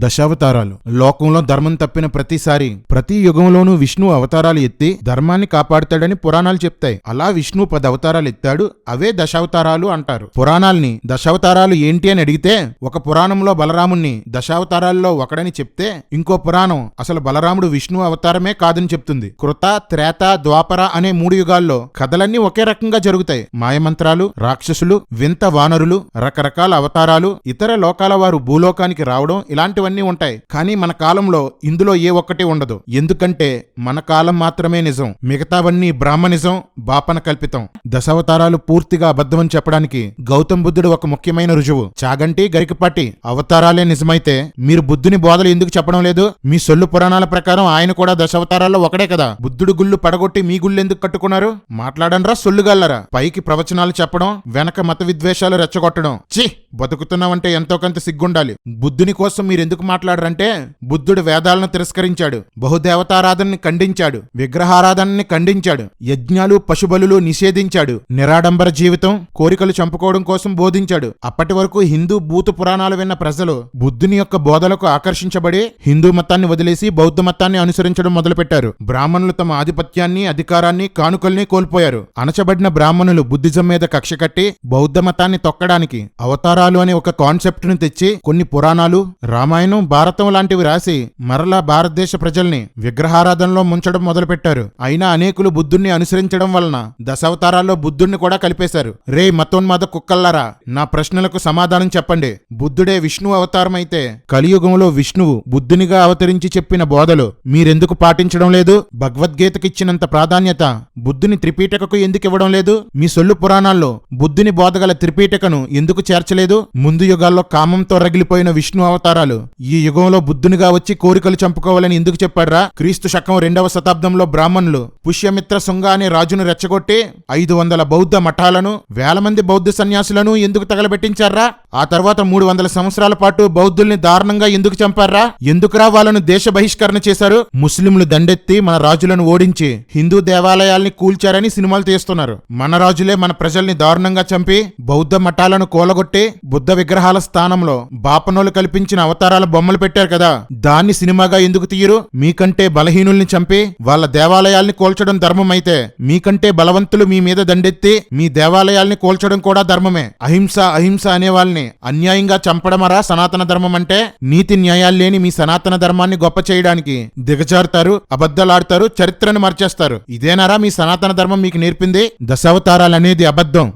దశావతారాలు. లోకంలో ధర్మం తప్పిన ప్రతిసారి ప్రతి యుగంలోనూ విష్ణు అవతారాలు ఎత్తి ధర్మాన్ని కాపాడుతాడని పురాణాలు చెప్తాయి. అలా విష్ణు 10 అవతారాలు ఎత్తాడు. అవే దశావతారాలు అంటారు. పురాణాల్ని దశావతారాలు ఏంటి అని అడిగితే ఒక పురాణంలో బలరాముణ్ణి దశావతారాల్లో ఒకడని చెప్తే ఇంకో పురాణం అసలు బలరాముడు విష్ణు అవతారమే కాదని చెప్తుంది. కృత, త్రేత, ద్వాపర అనే 3 యుగాల్లో కథలన్నీ ఒకే రకంగా జరుగుతాయి. మాయమంత్రాలు, రాక్షసులు, వింత వానరులు, రకరకాల అవతారాలు, ఇతర లోకాల వారు భూలోకానికి రావడం ఇలాంటివన్నీ ఉంటాయి. కానీ మన కాలంలో ఇందులో ఏ ఒక్కటి ఉండదు. ఎందుకంటే మన కాలం మాత్రమే నిజం, మిగతావన్నీ బ్రాహ్మణిజం, బాపన కల్పితం. దశావతారాలు పూర్తిగా అబద్ధమని చెప్పడానికి గౌతమ్ బుద్ధుడు ఒక ముఖ్యమైన రుజువు. చాగంటి, గరికపాటి అవతారాలే నిజమైతే మీరు బుద్ధుని బోధలు ఎందుకు చెప్పడం లేదు? మీ సొల్లు పురాణాల ప్రకారం ఆయన కూడా దశావతారాల్లో ఒకడే కదా. బుద్ధుడు గుళ్ళు పడగొట్టి మీ గుళ్ళు ఎందుకు కట్టుకున్నారు? మాట్లాడండ్రా సొల్లుగల్లరా. పైకి ప్రవచనాలు చెప్పడం, వెనక మత విద్వేషాలు రెచ్చగొట్టడం. ఛీ, బతుకుతున్నామంటే ఎంతో కొంత సిగ్గుండాలి. బుద్ధుని కోసం మీరెందుకు మాట్లాడరంటే బుద్ధుడు వేదాలను తిరస్కరించాడు, బహుదేవతారాధనని ఖండించాడు, విగ్రహారాధనని ఖండించాడు, యజ్ఞాలు పశుబలులు నిషేధించాడు, నిరాడంబర జీవితం, కోరికలు చంపుకోవడం కోసం బోధించాడు. అప్పటి వరకు హిందూ భూత పురాణాలు విన్న ప్రజలు బుద్ధుని యొక్క బోధలకు ఆకర్షించబడి హిందూ మతాన్ని వదిలేసి బౌద్ధ మతాన్ని అనుసరించడం మొదలుపెట్టారు. బ్రాహ్మణులు తమ ఆధిపత్యాన్ని, అధికారాన్ని, కానుకల్ని కోల్పోయారు. అణచబడిన బ్రాహ్మణులు బుద్ధిజం మీద కక్ష కట్టి బౌద్ధ మతాన్ని తొక్కడానికి అవతారాలు అనే ఒక కాన్సెప్ట్ ను తెచ్చి కొన్ని పురాణాలు, రామాయణం, భారతం లాంటివి రాసి మరలా భారతదేశ ప్రజల్ని విగ్రహారాధనలో ముంచడం మొదలుపెట్టారు. అయినా అనేకులు బుద్ధుణ్ణి అనుసరించడం వలన దశావతారాల్లో బుద్ధుణ్ణి కూడా కలిపేశారు. రే మతోన్మాద కుక్కల్లారా, నా ప్రశ్నలకు సమాధానం చెప్పండి. బుద్ధుడే విష్ణు అవతారం అయితే కలియుగంలో విష్ణువు బుద్ధునిగా అవతరించి చెప్పిన బోధలు మీరెందుకు పాటించడం లేదు? భగవద్గీతకిచ్చినంత ప్రాధాన్యత బుద్ధుని త్రిపీఠకకు ఎందుకు ఇవ్వడం లేదు? మీ సొల్లు పురాణాల్లో బుద్ధుని బోధగల త్రిపీఠకను ఎందుకు చేర్చలేదు? ముందు యుగాల్లో కామంతో రగిలిపోయిన విష్ణు అవతారాలు ఈ యుగంలో బుద్ధునిగా వచ్చి కోరికలు చంపుకోవాలని ఎందుకు చెప్పాడ్రా? క్రీస్తు శకం 2వ శతాబ్దంలో బ్రాహ్మణులు పుష్యమిత్ర శుంగ అనే రాజును రెచ్చగొట్టి 500 బౌద్ధ మఠాలను, 1000 మంది బౌద్ధ సన్యాసులను ఎందుకు తగలబెట్టించారా? ఆ తర్వాత 300 సంవత్సరాల పాటు బౌద్ధుల్ని దారుణంగా ఎందుకు చంపారా? ఎందుకురా వాళ్ళను దేశ బహిష్కరణ చేశారు? ముస్లింలు దండెత్తి మన రాజులను ఓడించి హిందూ దేవాలయాల్ని కూల్చారని సినిమాలు తీస్తున్నారు. మన రాజులే మన ప్రజల్ని దారుణంగా చంపి బౌద్ధ మఠాలను కూలగొట్టి బుద్ధ విగ్రహాల స్థానంలో బాపనోలు కల్పించిన అవతారాల బొమ్మలు పెట్టారు కదా, దాన్ని సినిమాగా ఎందుకు తీయరు? మీకంటే బలహీనుల్ని చంపి వాళ్ళ దేవాలయాల్ని కూల్చడం ధర్మం అయితే మీకంటే బలవంతులు మీ మీద దండెత్తి మీ దేవాలయాల్ని కూల్చడం కూడా ధర్మమే. అహింస అహింస అనే వాళ్ళని అన్యాయంగా చంపడమరా సనాతన ధర్మం అంటే? నీతి న్యాయాలు లేని మీ సనాతన ధర్మాన్ని గొప్ప చేయడానికి దిగజారుతారు, అబద్ధాలాడతారు, చరిత్రను మార్చేస్తారు. ఇదేనారా మీ సనాతన ధర్మం మీకు నేర్పింది? దశావతారాలనేది అబద్ధం.